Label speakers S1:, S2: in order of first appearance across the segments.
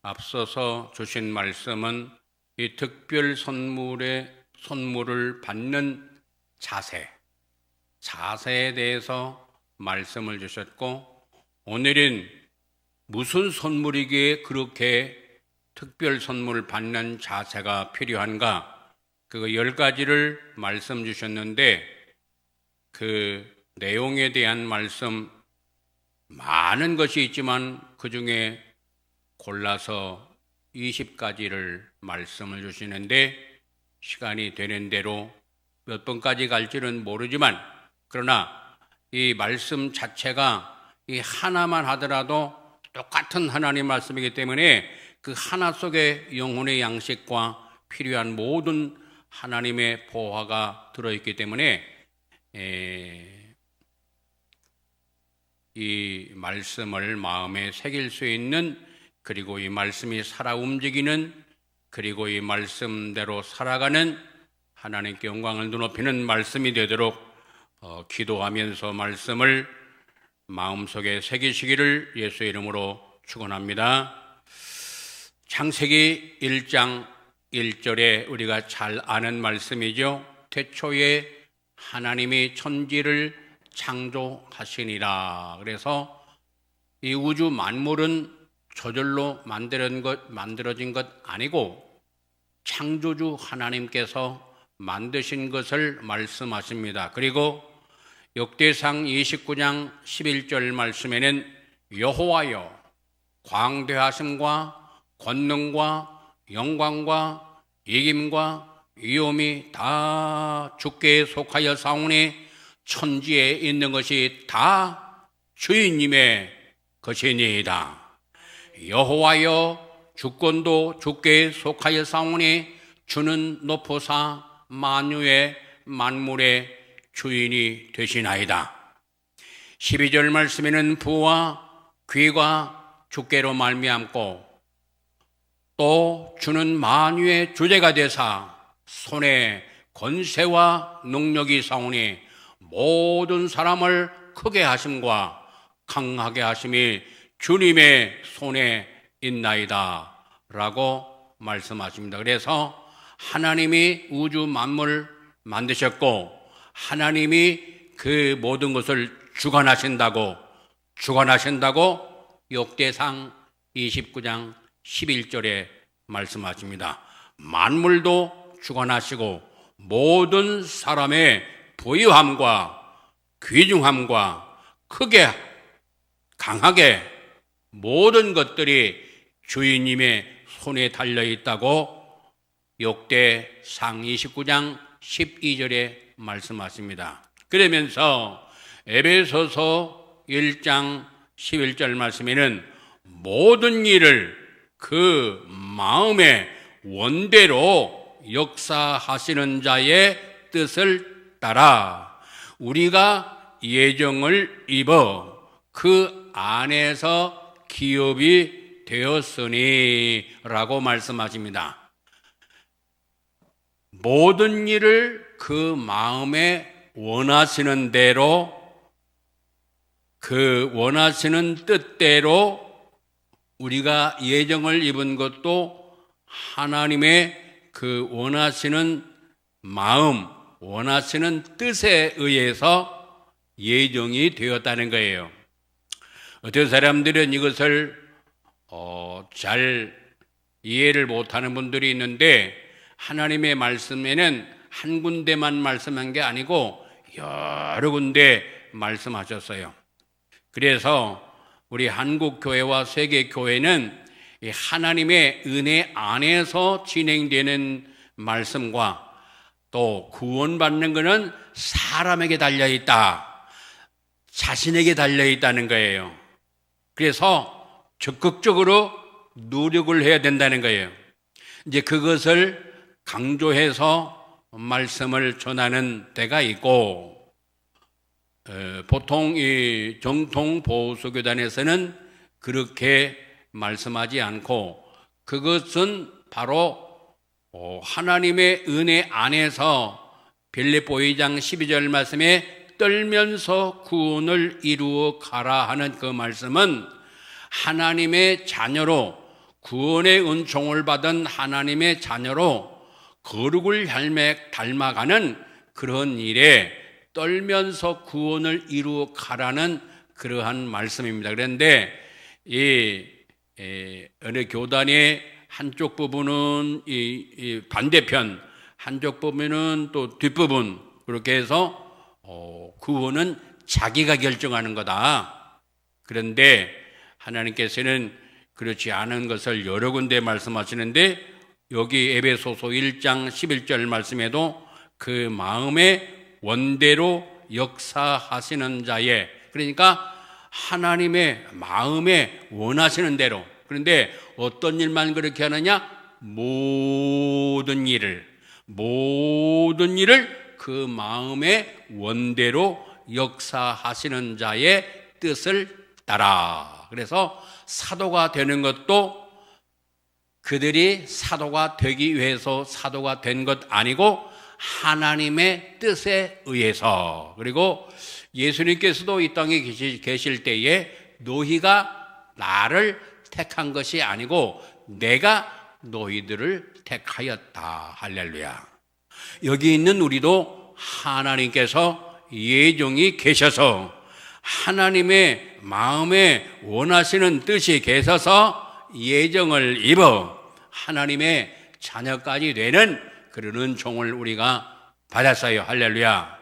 S1: 앞서서 주신 말씀은 이 특별 선물을 받는 자세에 대해서 말씀을 주셨고, 오늘은 무슨 선물이기에 그렇게 특별 선물을 받는 자세가 필요한가, 그 10가지를 말씀 주셨는데, 그 내용에 대한 말씀 많은 것이 있지만 그 중에 골라서 20가지를 말씀을 주시는데, 시간이 되는 대로 몇 번까지 갈지는 모르지만, 그러나 이 말씀 자체가 이 하나만 하더라도 똑같은 하나님 말씀이기 때문에 그 하나 속에 영혼의 양식과 필요한 모든 하나님의 보화가 들어있기 때문에 이 말씀을 마음에 새길 수 있는, 그리고 이 말씀이 살아 움직이는, 그리고 이 말씀대로 살아가는, 하나님께 영광을 높이는 말씀이 되도록 기도하면서 말씀을 마음속에 새기시기를 예수 이름으로 축원합니다. 창세기 1장 1절에 우리가 잘 아는 말씀이죠. 태초에 하나님이 천지를 창조하시니라. 그래서 이 우주 만물은 저절로 만들어진 것 아니고 창조주 하나님께서 만드신 것을 말씀하십니다. 그리고 역대상 29장 11절 말씀에는 여호와여, 광대하심과 권능과 영광과 이김과 위엄이 다 주께 속하여 사오니 천지에 있는 것이 다 주인님의 것이니이다. 여호와여, 주권도 주께 속하여 사오니 주는 높으사 만물의 주인이 되시나이다. 12절 말씀에는 부와 귀가 주께로 말미암고 또 주는 만유의 주제가 되사 손에 권세와 능력이 사오니 모든 사람을 크게 하심과 강하게 하심이 주님의 손에 있나이다 라고 말씀하십니다. 그래서 하나님이 우주 만물을 만드셨고 하나님이 그 모든 것을 주관하신다고 역대상 29장 11절에 말씀하십니다. 만물도 주관하시고 모든 사람의 부유함과 귀중함과 크게 강하게 모든 것들이 주인님의 손에 달려있다고 역대상 29장 12절에 말씀하십니다. 그러면서 에베소서 1장 11절 말씀에는 모든 일을 그 마음의 원대로 역사하시는 자의 뜻을 따라 우리가 예정을 입어 그 안에서 기업이 되었으니 라고 말씀하십니다. 모든 일을 그 마음에 원하시는 대로, 그 원하시는 뜻대로 우리가 예정을 입은 것도 하나님의 그 원하시는 마음, 원하시는 뜻에 의해서 예정이 되었다는 거예요. 어떤 사람들은 이것을 잘 이해를 못하는 분들이 있는데, 하나님의 말씀에는 한 군데만 말씀한 게 아니고 여러 군데 말씀하셨어요. 그래서 우리 한국교회와 세계교회는 하나님의 은혜 안에서 진행되는 말씀과 또 구원받는 것은 사람에게 달려있다, 자신에게 달려있다는 거예요. 그래서 적극적으로 노력을 해야 된다는 거예요. 이제 그것을 강조해서 말씀을 전하는 데가 있고, 보통 이 정통 보수교단에서는 그렇게 말씀하지 않고, 그것은 바로 하나님의 은혜 안에서 빌립보 2장 12절 말씀에 떨면서 구원을 이루어 가라 하는 그 말씀은 하나님의 자녀로 구원의 은총을 받은 하나님의 자녀로 거룩을 닮아가는 그런 일에 떨면서 구원을 이루어 가라는 그러한 말씀입니다. 그런데 어느 교단의 한쪽 부분은 이 반대편, 한쪽 부분은 또 뒷부분, 그렇게 해서 구원은 자기가 결정하는 거다. 그런데 하나님께서는 그렇지 않은 것을 여러 군데 말씀하시는데, 여기 에베소서 1장 11절 말씀에도 그 마음의 원대로 역사하시는 자의, 그러니까 하나님의 마음에 원하시는 대로. 그런데 어떤 일만 그렇게 하느냐? 모든 일을 그 마음의 원대로 역사하시는 자의 뜻을 따라. 그래서 사도가 되는 것도 그들이 사도가 되기 위해서 사도가 된 것 아니고 하나님의 뜻에 의해서. 그리고 예수님께서도 이 땅에 계실 때에 너희가 나를 택한 것이 아니고 내가 너희들을 택하였다. 할렐루야. 여기 있는 우리도 하나님께서 예정이 계셔서 하나님의 마음에 원하시는 뜻이 계셔서 예정을 입어 하나님의 자녀까지 되는 그런 은총을 우리가 받았어요. 할렐루야.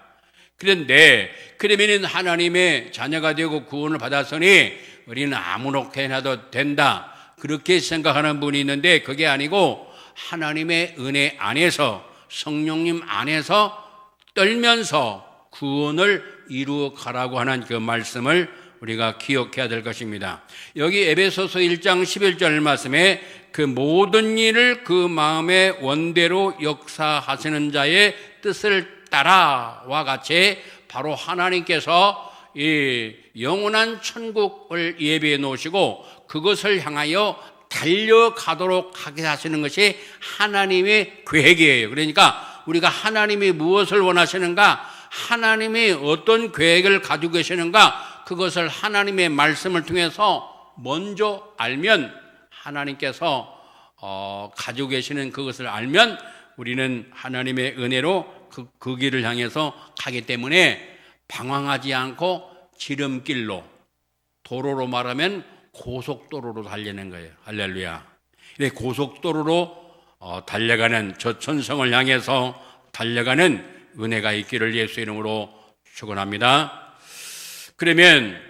S1: 그런데 그러면 하나님의 자녀가 되고 구원을 받았으니 우리는 아무렇게나 해도 된다, 그렇게 생각하는 분이 있는데, 그게 아니고 하나님의 은혜 안에서, 성령님 안에서 떨면서 구원을 이루어 가라고 하는 그 말씀을 우리가 기억해야 될 것입니다. 여기 에베소서 1장 11절 말씀에 그 모든 일을 그 마음의 원대로 역사하시는 자의 뜻을 따라와 같이 바로 하나님께서 이 영원한 천국을 예비해 놓으시고 그것을 향하여 달려가도록 하게 하시는 것이 하나님의 계획이에요. 그러니까 우리가 하나님이 무엇을 원하시는가, 하나님이 어떤 계획을 가지고 계시는가, 그것을 하나님의 말씀을 통해서 먼저 알면, 하나님께서 가지고 계시는 그것을 알면 우리는 하나님의 은혜로 그 길을 향해서 가기 때문에 방황하지 않고 지름길로, 도로로 말하면 고속도로로 달리는 거예요. 할렐루야. 고속도로로 달려가는, 저 천성을 향해서 달려가는 은혜가 있기를 예수 이름으로 축원합니다. 그러면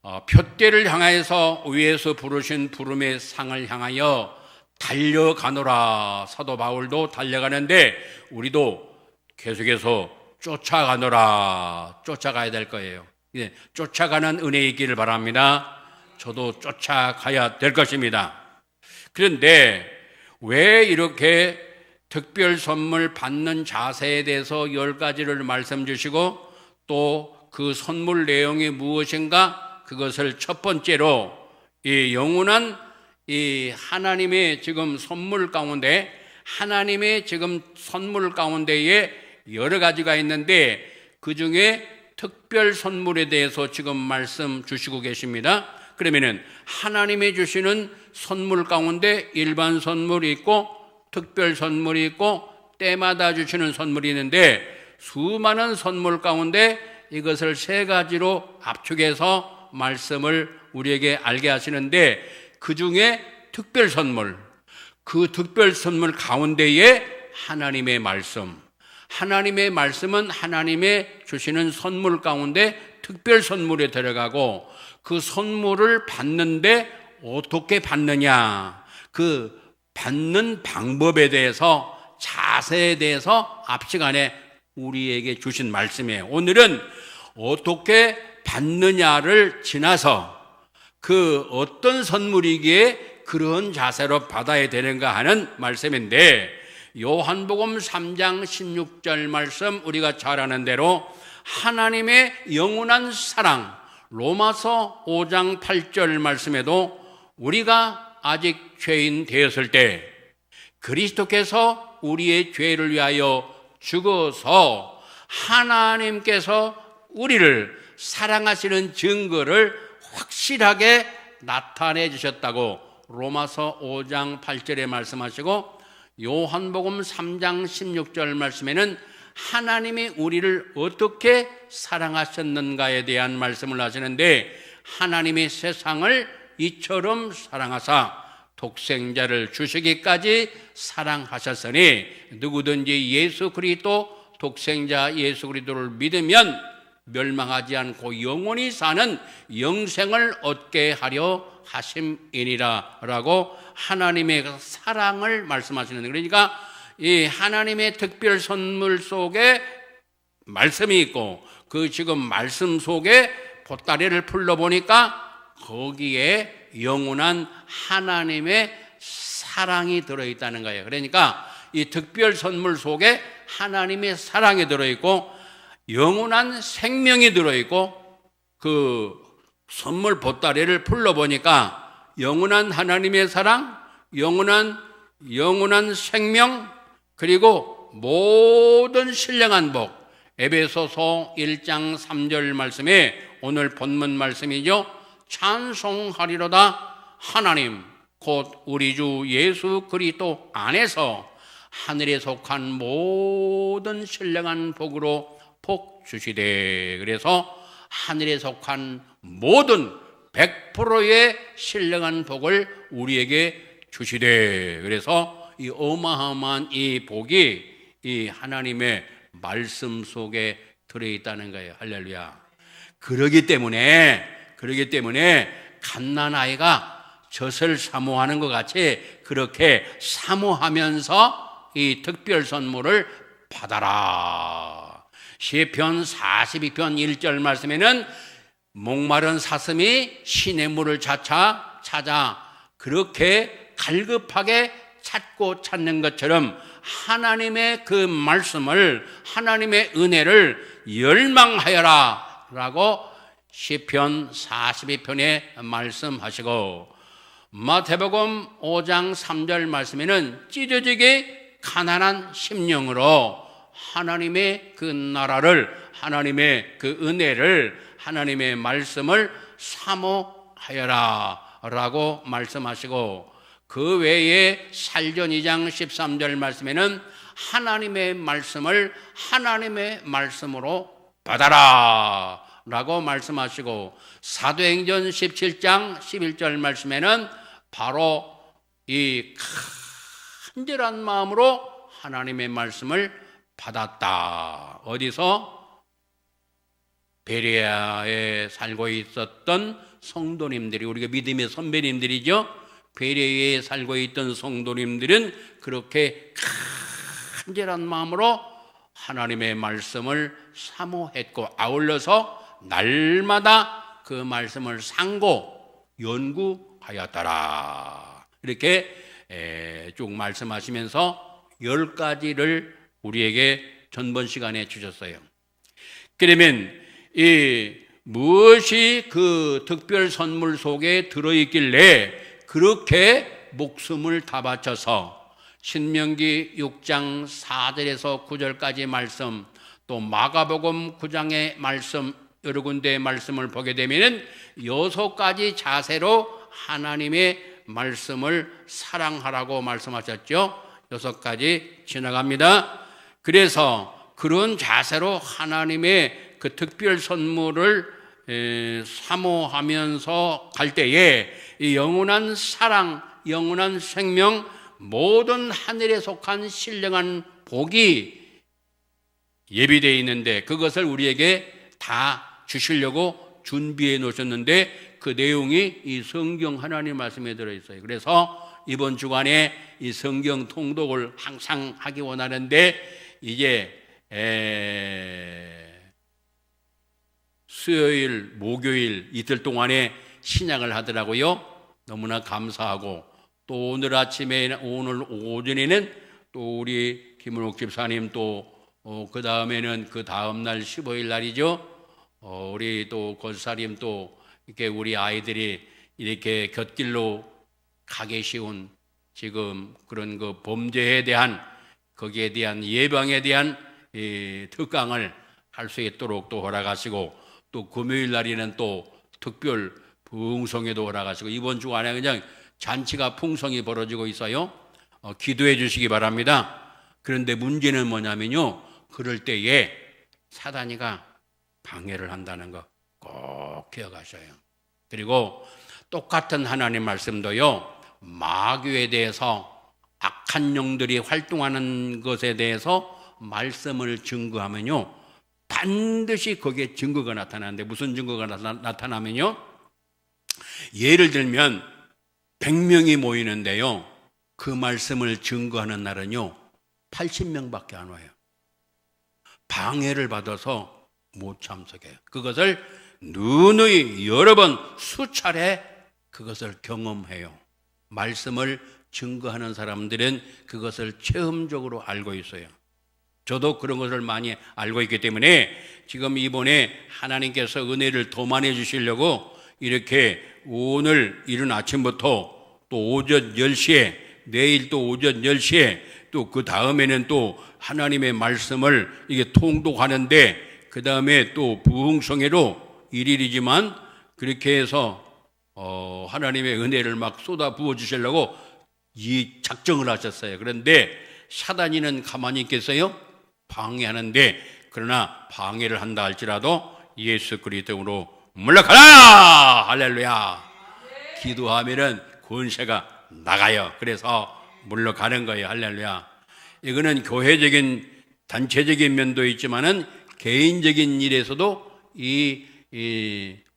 S1: 푯대를 향하여서 위에서 부르신 부름의 상을 향하여 달려가노라. 사도 바울도 달려가는데 우리도 계속해서 쫓아가노라. 쫓아가야 될 거예요. 쫓아가는 은혜 있기를 바랍니다. 저도 쫓아가야 될 것입니다. 그런데 왜 이렇게 특별 선물 받는 자세에 대해서 10가지를 말씀 주시고 또 그 선물 내용이 무엇인가, 그것을 첫 번째로 이 영원한 이 하나님의 지금 선물 가운데, 하나님의 지금 선물 가운데에 여러 가지가 있는데 그 중에 특별 선물에 대해서 지금 말씀 주시고 계십니다. 그러면은 하나님이 주시는 선물 가운데 일반 선물이 있고 특별 선물이 있고 때마다 주시는 선물이 있는데, 수많은 선물 가운데 이것을 3가지로 압축해서 말씀을 우리에게 알게 하시는데, 그 중에 특별 선물, 그 특별 선물 가운데에 하나님의 말씀, 하나님의 말씀은 하나님의 주시는 선물 가운데 특별 선물에 들어가고, 그 선물을 받는데 어떻게 받느냐, 그 받는 방법에 대해서, 자세에 대해서 앞 시간에 우리에게 주신 말씀이에요. 오늘은 어떻게 받느냐를 지나서 그 어떤 선물이기에 그런 자세로 받아야 되는가 하는 말씀인데, 요한복음 3장 16절 말씀 우리가 잘 아는 대로 하나님의 영원한 사랑, 로마서 5장 8절 말씀에도 우리가 아직 죄인 되었을 때 그리스도께서 우리의 죄를 위하여 죽어서 하나님께서 우리를 사랑하시는 증거를 확실하게 나타내 주셨다고 로마서 5장 8절에 말씀하시고 요한복음 3장 16절 말씀에는 하나님이 우리를 어떻게 사랑하셨는가에 대한 말씀을 하시는데, 하나님이 세상을 이처럼 사랑하사 독생자를 주시기까지 사랑하셨으니 누구든지 예수 그리스도 독생자 예수 그리스도를 믿으면 멸망하지 않고 영원히 사는 영생을 얻게 하려 하심이니라 라고 하나님의 사랑을 말씀하시는, 그러니까 이 하나님의 특별 선물 속에 말씀이 있고 그 지금 말씀 속에 보따리를 풀러보니까 거기에 영원한 하나님의 사랑이 들어있다는 거예요. 그러니까 이 특별 선물 속에 하나님의 사랑이 들어있고 영원한 생명이 들어있고, 그 선물 보따리를 풀러보니까 영원한 하나님의 사랑, 영원한 생명, 그리고 모든 신령한 복. 에베소서 1장 3절 말씀에 오늘 본문 말씀이죠. 찬송하리로다 하나님 곧 우리 주 예수 그리스도 안에서 하늘에 속한 모든 신령한 복으로 복 주시되. 그래서 하늘에 속한 모든 100%의 신령한 복을 우리에게 주시되, 그래서 이 어마어마한 이 복이 이 하나님의 말씀 속에 들어있다는 거예요. 할렐루야. 그러기 때문에 갓난아이가 젖을 사모하는 것 같이 그렇게 사모하면서 이 특별 선물을 받아라. 시편 42편 1절 말씀에는 목마른 사슴이 시냇 물을 찾아 그렇게 갈급하게 찾는 것처럼 하나님의 그 말씀을, 하나님의 은혜를 열망하여라 라고 시편 42편에 말씀하시고, 마태복음 5장 3절 말씀에는 찢어지게 가난한 심령으로 하나님의 그 나라를, 하나님의 그 은혜를, 하나님의 말씀을 사모하여라 라고 말씀하시고, 그 외에 살전 2장 13절 말씀에는 하나님의 말씀을 하나님의 말씀으로 받아라 라고 말씀하시고, 사도행전 17장 11절 말씀에는 바로 이 간절한 마음으로 하나님의 말씀을 받았다. 어디서? 베레아에 살고 있었던 성도님들이, 우리가 믿음의 선배님들이죠. 베레아에 살고 있던 성도님들은 그렇게 간절한 마음으로 하나님의 말씀을 사모했고, 아울러서 날마다 그 말씀을 상고 연구하였더라. 이렇게 쭉 말씀하시면서 10가지를 우리에게 전번 시간에 주셨어요. 그러면 무엇이 그 특별 선물 속에 들어있길래 그렇게 목숨을 다 바쳐서 신명기 6장 4절에서 9절까지 말씀, 또 마가복음 9장의 말씀, 여러 군데의 말씀을 보게 되면 6가지 자세로 하나님의 말씀을 사랑하라고 말씀하셨죠. 6가지 지나갑니다. 그래서 그런 자세로 하나님의 그 특별 선물을 사모하면서 갈 때에 이 영원한 사랑, 영원한 생명, 모든 하늘에 속한 신령한 복이 예비되어 있는데 그것을 우리에게 다 주시려고 준비해 놓으셨는데 그 내용이 이 성경 하나님 말씀에 들어있어요. 그래서 이번 주간에 이 성경 통독을 항상 하기 원하는데, 이제 수요일, 목요일 이틀 동안에 신약을 하더라고요. 너무나 감사하고, 또 오늘 아침에, 오늘 오전에는 또 우리 김은옥 집사님, 또 그 다음에는 그 다음날 15일 날이죠. 우리 또 권사님, 또 이렇게 우리 아이들이 이렇게 곁길로 가기 쉬운 지금 그런 그 범죄에 대한, 거기에 대한 예방에 대한 특강을 할 수 있도록 또 허락하시고, 또 금요일 날에는 또 특별 부흥성에도 허락하시고, 이번 주간에 그냥 잔치가 풍성히 벌어지고 있어요. 기도해 주시기 바랍니다. 그런데 문제는 뭐냐면요, 그럴 때에 사단이가 방해를 한다는 거 꼭 기억하셔요. 그리고 똑같은 하나님 말씀도요, 마귀에 대해서, 악한 영들이 활동하는 것에 대해서 말씀을 증거하면요, 반드시 거기에 증거가 나타나는데, 무슨 증거가 나타나면요, 예를 들면 100명이 모이는데요, 그 말씀을 증거하는 날은요 80명밖에 안 와요. 방해를 받아서 못 참석해요. 그것을 누누이 여러 번 수차례 그것을 경험해요. 말씀을 증거하는 사람들은 그것을 체험적으로 알고 있어요. 저도 그런 것을 많이 알고 있기 때문에 지금 이번에 하나님께서 은혜를 더 많이 주시려고 이렇게 오늘 이른 아침부터 또 오전 10시에, 내일 또 오전 10시에, 또 그 다음에는 또 하나님의 말씀을 이게 통독하는데, 그 다음에 또 부흥성회로 일일이지만 그렇게 해서 하나님의 은혜를 막 쏟아 부어 주시려고 이 작정을 하셨어요. 그런데 사단이는 가만히 있겠어요? 방해하는데, 그러나 방해를 한다 할지라도 예수 그리스도로 물러가라! 할렐루야! 기도하면은 권세가 나가요. 그래서 물러가는 거예요. 할렐루야! 이거는 교회적인, 단체적인 면도 있지만은 개인적인 일에서도 이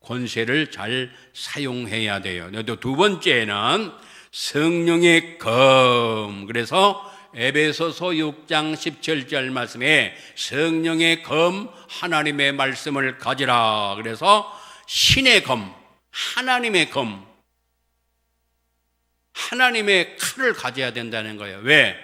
S1: 권세를 잘 사용해야 돼요. 또 두 번째는 성령의 검. 그래서 에베소서 6장 17절 말씀에 성령의 검, 하나님의 말씀을 가지라. 그래서 신의 검, 하나님의 검, 하나님의 칼을 가져야 된다는 거예요. 왜?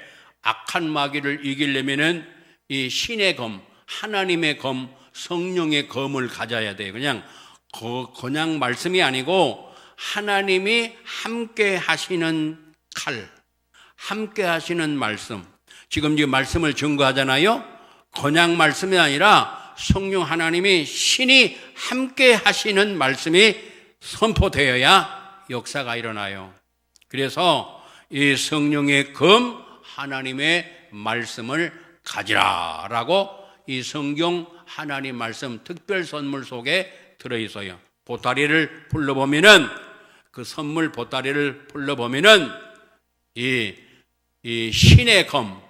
S1: 악한 마귀를 이기려면은 이 신의 검, 하나님의 검, 성령의 검을 가져야 돼요. 그냥 말씀이 아니고 하나님이 함께 하시는 칼, 함께 하시는 말씀. 지금 이 말씀을 증거하잖아요. 그냥 말씀이 아니라 성령 하나님이 신이 함께 하시는 말씀이 선포되어야 역사가 일어나요. 그래서 이 성령의 검, 하나님의 말씀을 가지라라고 이 성경 하나님 말씀 특별 선물 속에 들어있어요. 보따리를 풀러보면은, 그 선물 보따리를 풀러보면은 이 신의 검,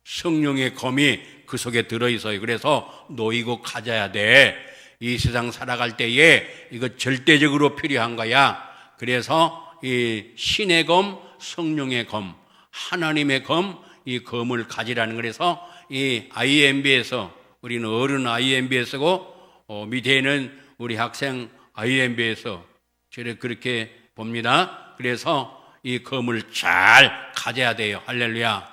S1: 성령의 검이 그 속에 들어있어요. 그래서 놓이고 가져야 돼. 이 세상 살아갈 때에 이거 절대적으로 필요한 거야. 그래서 이 신의 검, 성령의 검, 하나님의 검, 이 검을 가지라는. 그래서 이 IMB에서, 우리는 어른 IMB에서고 밑에는 우리 학생 IMB에서 저를 그렇게 봅니다. 그래서 이 검을 잘 가져야 돼요. 할렐루야.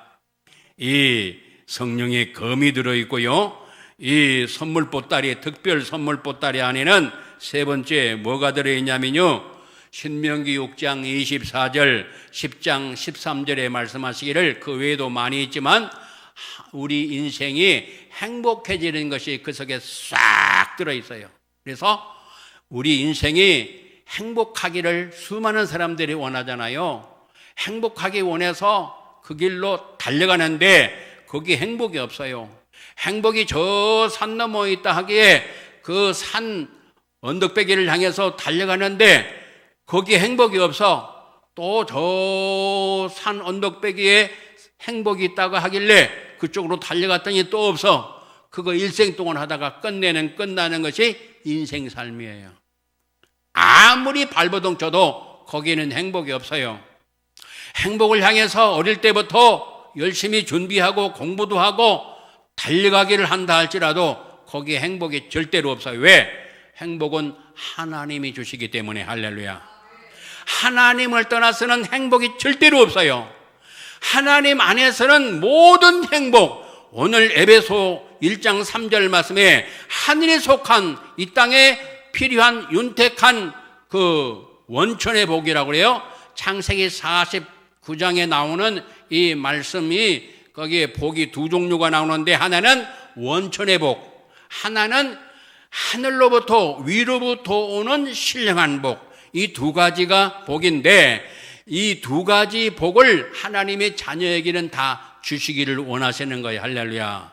S1: 이 성령의 검이 들어있고요, 이 선물 보따리, 특별 선물 보따리 안에는 세 번째 뭐가 들어있냐면요, 신명기 6장 24절, 10장 13절에 말씀하시기를, 그 외에도 많이 있지만 우리 인생이 행복해지는 것이 그 속에 싹 들어있어요. 그래서 우리 인생이 행복하기를 수많은 사람들이 원하잖아요. 행복하기 원해서 그 길로 달려가는데 거기 행복이 없어요. 행복이 저 산 너머에 있다 하기에 그 산 언덕배기를 향해서 달려가는데 거기에 행복이 없어. 또 저 산 언덕배기에 행복이 있다고 하길래 그쪽으로 달려갔더니 또 없어. 그거 일생 동안 하다가 끝나는 것이 인생 삶이에요. 아무리 발버둥 쳐도 거기에는 행복이 없어요. 행복을 향해서 어릴 때부터 열심히 준비하고 공부도 하고 달려가기를 한다 할지라도 거기에 행복이 절대로 없어요. 왜? 행복은 하나님이 주시기 때문에. 할렐루야. 하나님을 떠나서는 행복이 절대로 없어요. 하나님 안에서는 모든 행복, 오늘 에베소 1장 3절 말씀에 하늘에 속한 이 땅에 필요한 윤택한 그 원천의 복이라고 그래요. 창세기 49장에 나오는 이 말씀이, 거기에 복이 두 종류가 나오는데, 하나는 원천의 복, 하나는 하늘로부터 위로부터 오는 신령한 복. 이 두 가지가 복인데, 이 두 가지 복을 하나님의 자녀에게는 다 주시기를 원하시는 거예요. 할렐루야.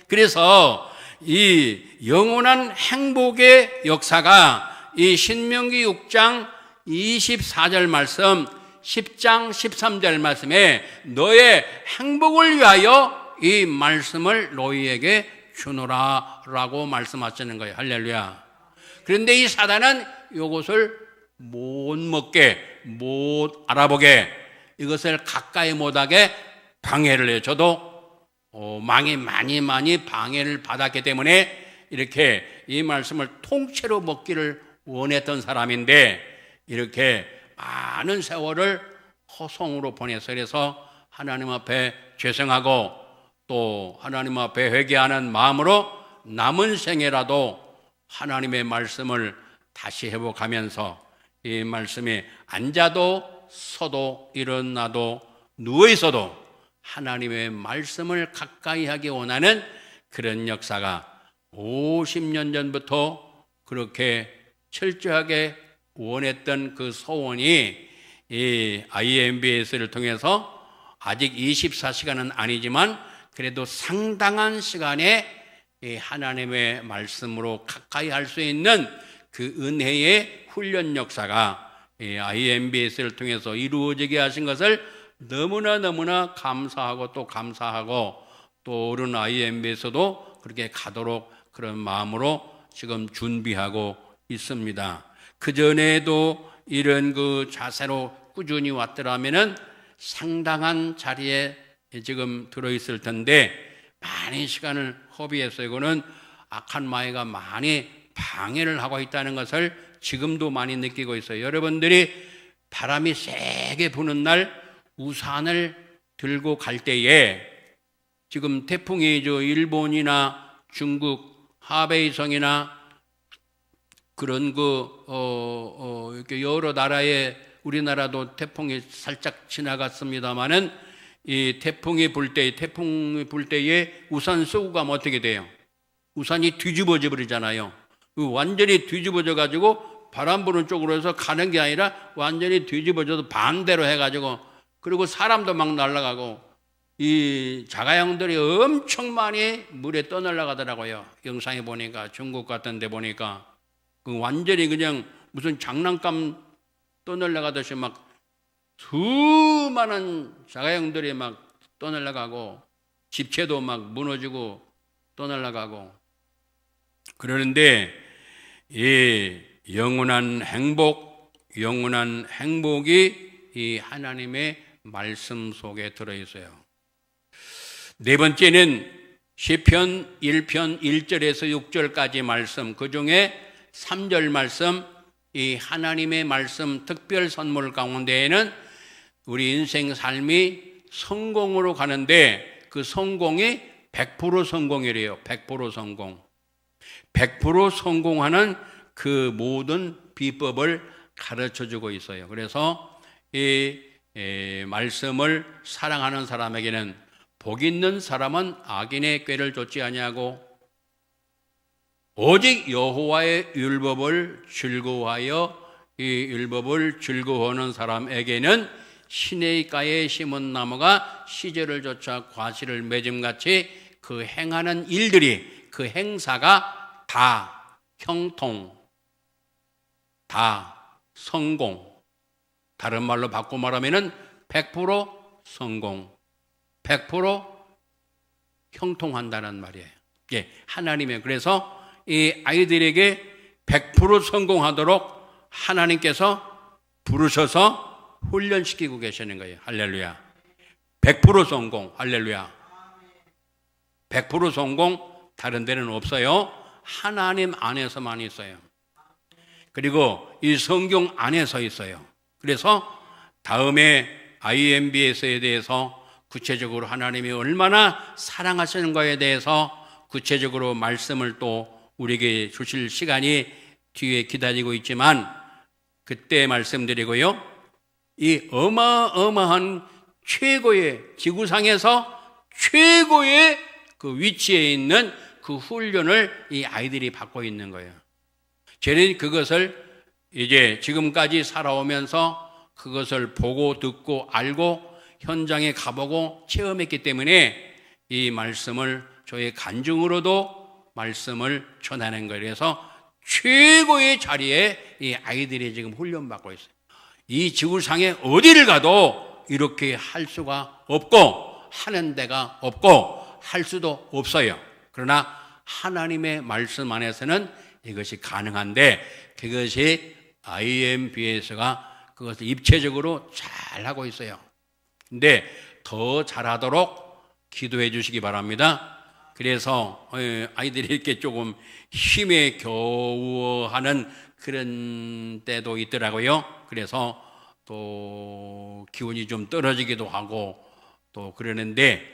S1: 그래서 이 영원한 행복의 역사가 이 신명기 6장 24절 말씀, 10장 13절 말씀에 너의 행복을 위하여 이 말씀을 너희에게 주노라 라고 말씀하시는 거예요. 할렐루야. 그런데 이 사단은 이것을 못 먹게, 못 알아보게, 이것을 가까이 못하게 방해를 해요. 저도 많이 방해를 받았기 때문에 이렇게 이 말씀을 통째로 먹기를 원했던 사람인데 이렇게 많은 세월을 허송으로 보내서 그래서 하나님 앞에 죄송하고 또 하나님 앞에 회개하는 마음으로 남은 생애라도 하나님의 말씀을 다시 회복하면서 이 말씀에 앉아도 서도 일어나도 누워있어도 하나님의 말씀을 가까이 하기 원하는 그런 역사가 50년 전부터 그렇게 철저하게 원했던 그 소원이 이 IMBS를 통해서 아직 24시간은 아니지만 그래도 상당한 시간에 이 하나님의 말씀으로 가까이 할 수 있는 그 은혜의 훈련 역사가 이 IMBS를 통해서 이루어지게 하신 것을 너무나 감사하고 또 어른 IMBS도 그렇게 가도록 그런 마음으로 지금 준비하고 있습니다. 그전에도 이런 그 자세로 꾸준히 왔더라면은 상당한 자리에 지금 들어있을 텐데 많은 시간을 허비해서 이거는 악한 마귀가 많이 방해를 하고 있다는 것을 지금도 많이 느끼고 있어요. 여러분들이 바람이 세게 부는 날 우산을 들고 갈 때에 지금 태풍이 일본이나 중국 하베이성이나 그런 이렇게 여러 나라에 우리나라도 태풍이 살짝 지나갔습니다만은 이 태풍이 불 때에 우산 쓰고 가면 어떻게 돼요? 우산이 뒤집어져 버리잖아요. 완전히 뒤집어져 가지고 바람 부는 쪽으로 해서 가는 게 아니라 완전히 뒤집어져서 반대로 해가지고 그리고 사람도 막 날아가고 이 자가용들이 엄청 많이 물에 떠날아가더라고요. 영상에 보니까 중국 같은 데 보니까 완전히 그냥 무슨 장난감 떠날아가듯이 막 수많은 자가용들이 막 떠날아가고 집채도 막 무너지고 떠날아가고 그러는데 이 영원한 행복이 이 하나님의 말씀 속에 들어있어요. 네 번째는 시편 1편 1절에서 6절까지 말씀, 그 중에 3절 말씀, 이 하나님의 말씀 특별 선물 가운데에는 우리 인생 삶이 성공으로 가는데 그 성공이 100% 성공이래요. 100% 성공. 100% 성공하는 그 모든 비법을 가르쳐주고 있어요. 그래서 이 말씀을 사랑하는 사람에게는 복 있는 사람은 악인의 꾀를 좇지 아니하고 오직 여호와의 율법을 즐거워하여 이 율법을 즐거워하는 사람에게는 시내가에 심은 나무가 시절을 좇아 과실을 맺음같이 그 행하는 일들이 그 행사가 다 형통, 다 성공. 다른 말로 바꿔 말하면은 100% 성공, 100% 형통한다는 말이에요. 예, 하나님의 그래서 이 아이들에게 100% 성공하도록 하나님께서 부르셔서 훈련시키고 계시는 거예요. 할렐루야. 100% 성공. 할렐루야. 100% 성공 다른 데는 없어요. 하나님 안에서만 있어요. 그리고 이 성경 안에서 있어요. 그래서 다음에 IMBS에 대해서 구체적으로 하나님이 얼마나 사랑하시는 거에 대해서 구체적으로 말씀을 또 우리에게 주실 시간이 뒤에 기다리고 있지만 그때 말씀드리고요. 이 어마어마한 최고의 지구상에서 최고의 그 위치에 있는 그 훈련을 이 아이들이 받고 있는 거예요. 저는 그것을 이제 지금까지 살아오면서 그것을 보고 듣고 알고 현장에 가보고 체험했기 때문에 이 말씀을 저의 간증으로도 말씀을 전하는 거예요. 그래서 최고의 자리에 이 아이들이 지금 훈련받고 있어요. 이 지구상에 어디를 가도 이렇게 할 수가 없고 하는 데가 없고 할 수도 없어요. 그러나 하나님의 말씀 안에서는 이것이 가능한데 그것이 IMBS가 그것을 입체적으로 잘 하고 있어요. 근데 더 잘하도록 기도해 주시기 바랍니다. 그래서 아이들이 이렇게 조금 힘에 겨워하는 그런 때도 있더라고요. 그래서 또 기운이 좀 떨어지기도 하고 또 그러는데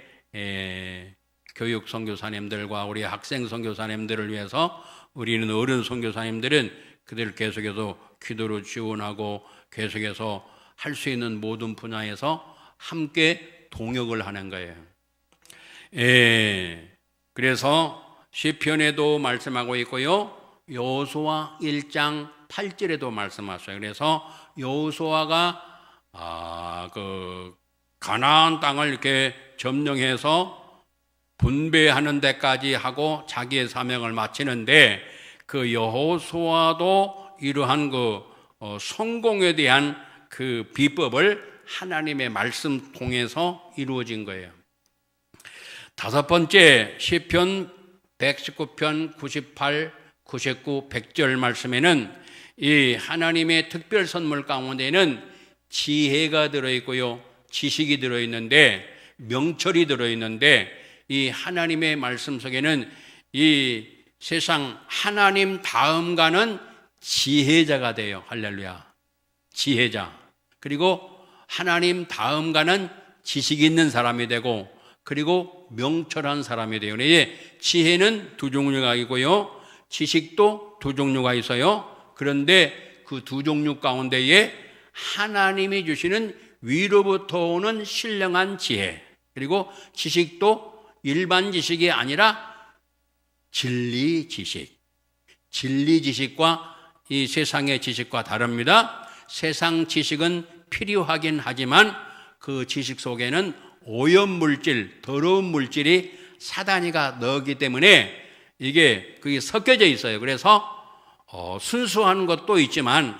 S1: 교육 선교사님들과 우리 학생 선교사님들을 위해서 우리는 어른 선교사님들은 그들을 계속해서 기도로 지원하고 계속해서 할 수 있는 모든 분야에서 함께 동역을 하는 거예요. 그래서 시편에도 말씀하고 있고요. 여호수아 1장 8절에도 말씀하셨어요. 그래서 여호수아가 가나안 땅을 이렇게 점령해서 분배하는 데까지 하고 자기의 사명을 마치는데 그 여호수아도 이러한 성공에 대한 그 비법을 하나님의 말씀 통해서 이루어진 거예요. 다섯 번째 시편 119편 98, 99, 100절 말씀에는 이 하나님의 특별 선물 가운데는 지혜가 들어있고요, 지식이 들어있는데 명철이 들어있는데 이 하나님의 말씀 속에는 이 세상 하나님 다음 가는 지혜자가 돼요. 할렐루야. 지혜자. 그리고 하나님 다음 가는 지식 있는 사람이 되고 그리고 명철한 사람이 돼요. 지혜는 두 종류가 있고요. 지식도 두 종류가 있어요. 그런데 그 두 종류 가운데에 하나님이 주시는 위로부터 오는 신령한 지혜, 그리고 지식도 일반 지식이 아니라 진리 지식. 진리 지식과 이 세상의 지식과 다릅니다. 세상 지식은 필요하긴 하지만 그 지식 속에는 오염물질, 더러운 물질이 사단이가 넣기 때문에 그게 섞여져 있어요. 그래서 순수한 것도 있지만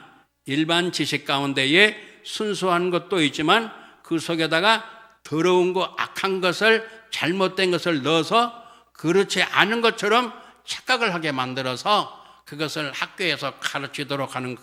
S1: 일반 지식 가운데에 순수한 것도 있지만 그 속에다가 더러운 거, 악한 것을, 잘못된 것을 넣어서 그렇지 않은 것처럼 착각을 하게 만들어서 그것을 학교에서 가르치도록 하는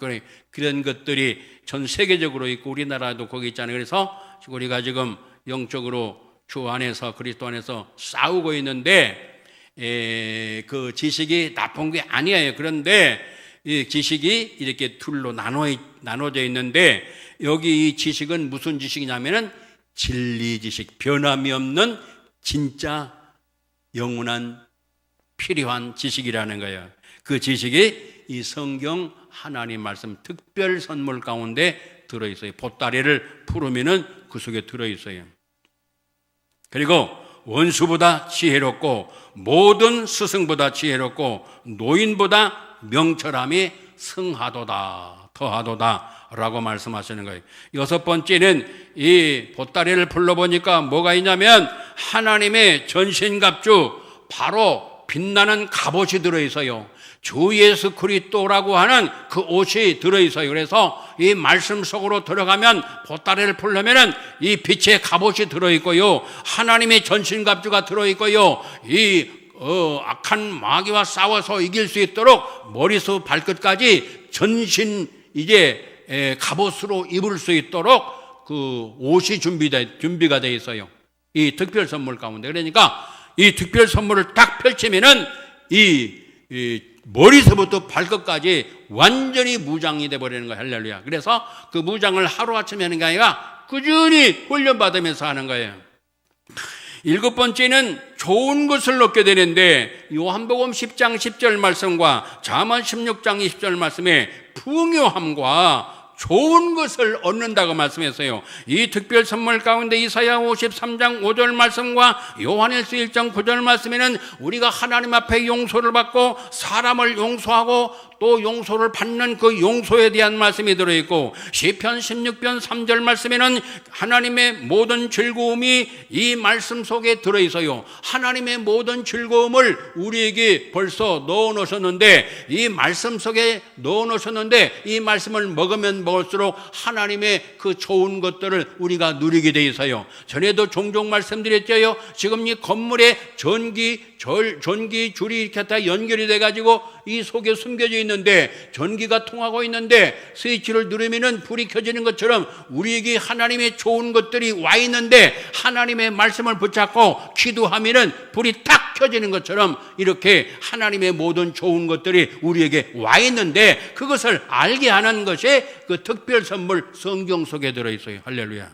S1: 그런 것들이 전 세계적으로 있고 우리나라도 거기 있잖아요. 그래서 우리가 지금 영적으로 주 안에서 그리스도 안에서 싸우고 있는데 그 지식이 나쁜 게 아니에요. 그런데 이 지식이 이렇게 둘로 나눠져 있는데 여기 이 지식은 무슨 지식이냐면은 진리 지식, 변함이 없는 진짜 영원한 필요한 지식이라는 거예요. 그 지식이 이 성경 하나님 말씀 특별 선물 가운데 들어있어요. 보따리를 풀으면은 그 속에 들어있어요. 그리고 원수보다 지혜롭고 모든 스승보다 지혜롭고 노인보다 명철함이 승하도다, 더하도다 라고 말씀하시는 거예요. 여섯 번째는 이 보따리를 풀러보니까 뭐가 있냐면 하나님의 전신갑주, 바로 빛나는 갑옷이 들어있어요. 주 예수 그리스도라고 하는 그 옷이 들어있어요. 그래서 이 말씀 속으로 들어가면 보따리를 풀려면은 이 빛의 갑옷이 들어있고요, 하나님의 전신갑주가 들어있고요, 이 악한 마귀와 싸워서 이길 수 있도록 머리부터 발끝까지 전신 갑옷으로 입을 수 있도록 그 옷이 준비가 되어 있어요. 이 특별 선물 가운데. 그러니까 이 특별 선물을 딱 펼치면은 이 머리서부터 발끝까지 완전히 무장이 돼버리는 거예요. 할렐루야. 그래서 그 무장을 하루아침에 하는 게 아니라 꾸준히 훈련받으면서 하는 거예요. 일곱 번째는 좋은 것을 얻게 되는데 요한복음 10장 10절 말씀과 잠언 16장 20절 말씀에 풍요함과 좋은 것을 얻는다고 말씀했어요. 이 특별 선물 가운데 이사야 53장 5절 말씀과 요한일서 1장 9절 말씀에는 우리가 하나님 앞에 용서를 받고 사람을 용서하고 또 용서를 받는 그 용서에 대한 말씀이 들어있고, 시편 16편 3절 말씀에는 하나님의 모든 즐거움이 이 말씀 속에 들어있어요. 하나님의 모든 즐거움을 우리에게 벌써 넣어놓으셨는데, 이 말씀 속에 넣어놓으셨는데, 이 말씀을 먹으면 먹을수록 하나님의 그 좋은 것들을 우리가 누리게 돼 있어요. 전에도 종종 말씀드렸죠. 지금 이 건물에 전기 줄이 이렇게 다 연결이 돼가지고 이 속에 숨겨져 있는데, 전기가 통하고 있는데 스위치를 누르면은 불이 켜지는 것처럼 우리에게 하나님의 좋은 것들이 와 있는데, 하나님의 말씀을 붙잡고 기도하면은 불이 딱 켜지는 것처럼 이렇게 하나님의 모든 좋은 것들이 우리에게 와 있는데, 그것을 알게 하는 것이 그 특별 선물 성경 속에 들어있어요. 할렐루야.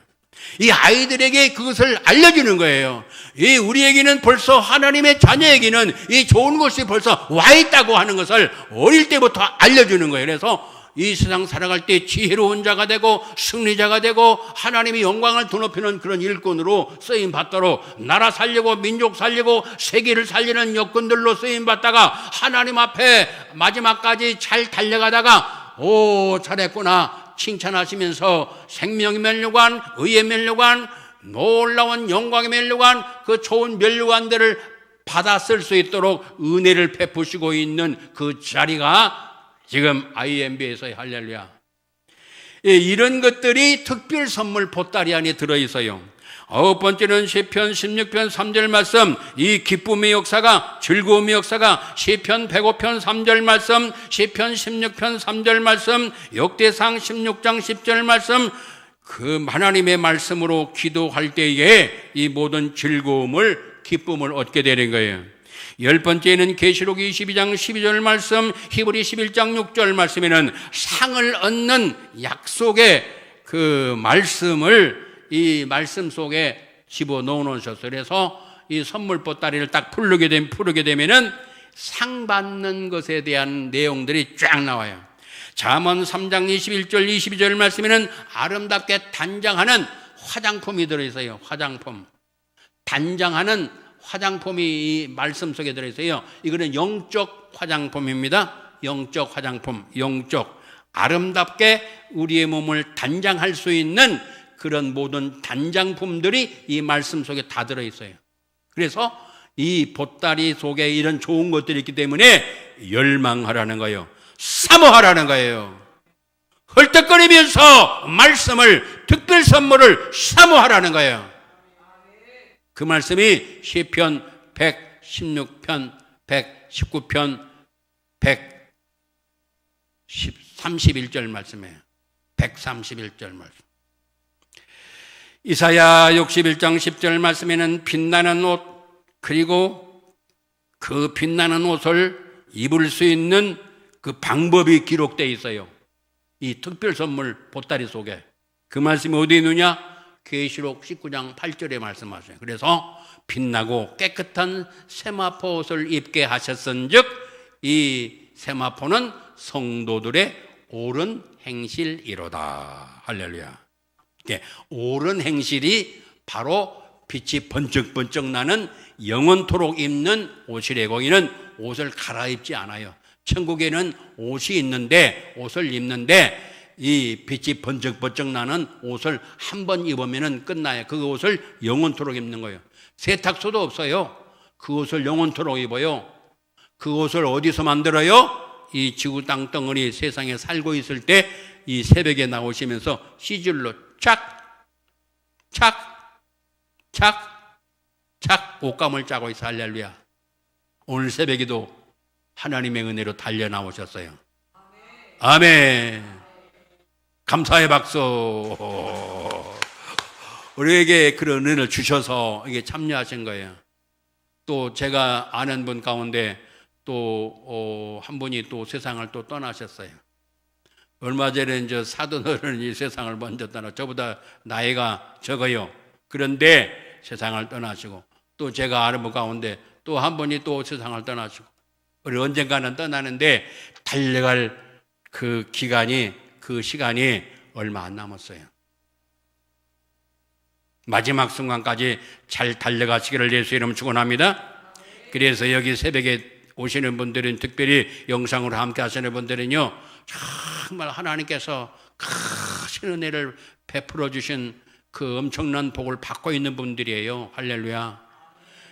S1: 이 아이들에게 그것을 알려주는 거예요. 이 우리에게는 벌써 하나님의 자녀에게는 이 좋은 것이 벌써 와 있다고 하는 것을 어릴 때부터 알려주는 거예요. 그래서 이 세상 살아갈 때 지혜로운 자가 되고 승리자가 되고 하나님의 영광을 드높이는 그런 일꾼으로 쓰임 받도록, 나라 살리고 민족 살리고 세계를 살리는 여건들로 쓰임 받다가 하나님 앞에 마지막까지 잘 달려가다가 오 잘했구나 칭찬하시면서 생명의 면류관, 의의 면류관, 놀라운 영광의 면류관, 그 좋은 면류관들을 받아 쓸 수 있도록 은혜를 베푸시고 있는 그 자리가 지금 IMB에서의 할렐루야. 이런 것들이 특별 선물 보따리 안에 들어있어요. 9번째는 시편 16편 3절 말씀, 이 기쁨의 역사가, 즐거움의 역사가 시편 105편 3절 말씀, 시편 16편 3절 말씀, 역대상 16장 10절 말씀, 그 하나님의 말씀으로 기도할 때에 이 모든 즐거움을, 기쁨을 얻게 되는 거예요. 10번째는 계시록 22장 12절 말씀, 히브리 11장 6절 말씀에는 상을 얻는 약속의 그 말씀을 이 말씀 속에 집어넣어 놓으셨어요. 그래서 이 선물 보따리를 딱 풀게 되면은 상 받는 것에 대한 내용들이 쫙 나와요. 잠언 3장 21절 22절 말씀에는 아름답게 단장하는 화장품이 들어있어요. 화장품. 단장하는 화장품이 이 말씀 속에 들어있어요. 이거는 영적 화장품입니다. 영적 화장품. 영적. 아름답게 우리의 몸을 단장할 수 있는 그런 모든 단장품들이 이 말씀 속에 다 들어있어요. 그래서 이 보따리 속에 이런 좋은 것들이 있기 때문에 열망하라는 거예요. 사모하라는 거예요. 헐떡거리면서 말씀을, 특별 선물을 사모하라는 거예요. 그 말씀이 시편 116편, 119편, 131절 말씀이에요. 131절 말씀. 이사야 61장 10절 말씀에는 빛나는 옷, 그리고 그 빛나는 옷을 입을 수 있는 그 방법이 기록되어 있어요. 이 특별 선물 보따리 속에. 그 말씀이 어디 있느냐? 계시록 19장 8절에 말씀하세요. 그래서 빛나고 깨끗한 세마포 옷을 입게 하셨은즉 이 세마포는 성도들의 옳은 행실이로다. 할렐루야. 옳은 행실이 바로 빛이 번쩍번쩍 나는 영원토록 입는 옷이래. 거기는 옷을 갈아입지 않아요. 천국에는 옷이 있는데, 옷을 입는데 이 빛이 번쩍번쩍 나는 옷을 한 번 입으면 끝나요. 그 옷을 영원토록 입는 거예요. 세탁소도 없어요. 그 옷을 영원토록 입어요. 그 옷을 어디서 만들어요? 이 지구 땅덩어리 세상에 살고 있을 때 이 새벽에 나오시면서 시줄로 착, 착, 착, 착 옷감을 짜고 있어. 할렐루야. 오늘 새벽에도 하나님의 은혜로 달려 나오셨어요. 아멘. 감사의 박수. 우리에게 그런 은혜를 주셔서 이게 참여하신 거예요. 또 제가 아는 분 가운데 또 한 분이 또 세상을 또 떠나셨어요. 얼마 전에 이제 사돈어른이 이 세상을 먼저 떠나, 저보다 나이가 적어요. 그런데 세상을 떠나시고, 또 제가 아는 분 가운데 또 한 분이 또 세상을 떠나시고, 우리 언젠가는 떠나는데 달려갈 그 기간이, 그 시간이 얼마 안 남았어요. 마지막 순간까지 잘 달려가시기를 예수 이름 축원합니다. 그래서 여기 새벽에 오시는 분들은, 특별히 영상으로 함께 하시는 분들은요, 정말 하나님께서 큰 은혜를 베풀어 주신 그 엄청난 복을 받고 있는 분들이에요. 할렐루야.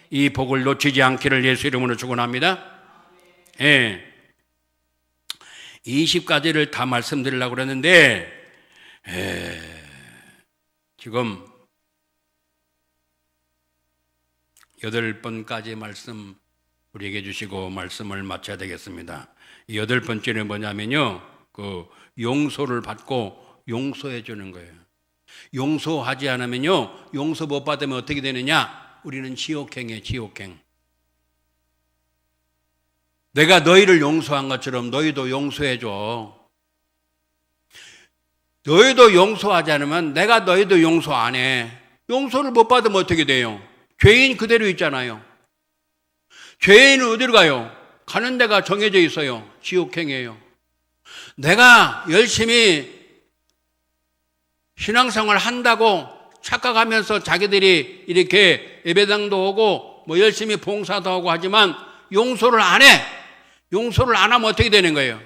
S1: 이 복을 놓치지 않기를 예수 이름으로 축원합니다. 예. 20가지를 다 말씀드리려고 그러는데, 지금 8번까지 말씀 우리에게 주시고 말씀을 마쳐야 되겠습니다. 8번째는 뭐냐면요, 그 용서를 받고 용서해 주는 거예요. 용서하지 않으면요, 용서 못 받으면 어떻게 되느냐? 우리는 지옥행이에요. 지옥행. 내가 너희를 용서한 것처럼 너희도 용서해 줘. 너희도 용서하지 않으면 내가 너희도 용서 안 해. 용서를 못 받으면 어떻게 돼요? 죄인 그대로 있잖아요. 죄인은 어디로 가요? 가는 데가 정해져 있어요. 지옥행이에요. 내가 열심히 신앙생활 한다고 착각하면서 자기들이 이렇게 예배당도 오고 뭐 열심히 봉사도 하고 하지만 용서를 안 해. 용서를 안 하면 어떻게 되는 거예요?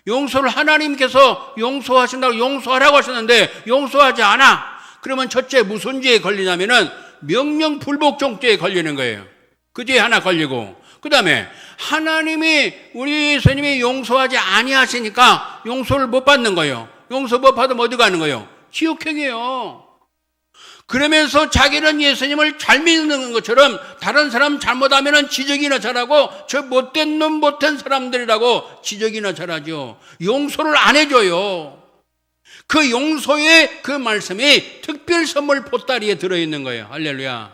S1: 용서를 하나님께서 용서하신다고 용서하라고 하셨는데 용서하지 않아. 그러면 첫째 무슨 죄에 걸리냐면은 명령불복종죄에 걸리는 거예요. 그 죄 하나 걸리고, 그 다음에 하나님이 우리 예수님이 용서하지 아니하시니까 용서를 못 받는 거예요. 용서 못 받으면 어디 가는 거예요? 지옥행이에요. 그러면서 자기는 예수님을 잘 믿는 것처럼 다른 사람 잘못하면 지적이나 잘하고 저 못된 놈 못된 사람들이라고 지적이나 잘하죠. 용서를 안 해줘요. 그 용서의 그 말씀이 특별 선물 보따리에 들어있는 거예요. 할렐루야.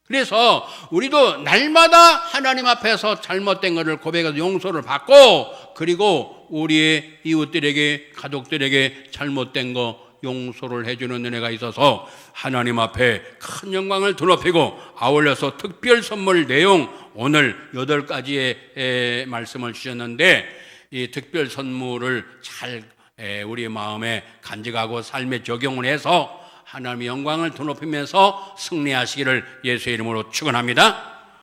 S1: 그래서 우리도 날마다 하나님 앞에서 잘못된 것을 고백해서 용서를 받고, 그리고 우리의 이웃들에게, 가족들에게 잘못된 거 용서를 해주는 은혜가 있어서 하나님 앞에 큰 영광을 드높이고, 아울러서 특별 선물 내용, 오늘 8가지의 말씀을 주셨는데 이 특별 선물을 잘 우리 마음에 간직하고 삶에 적용을 해서 하나님의 영광을 드높이면서 승리하시기를 예수의 이름으로 축원합니다.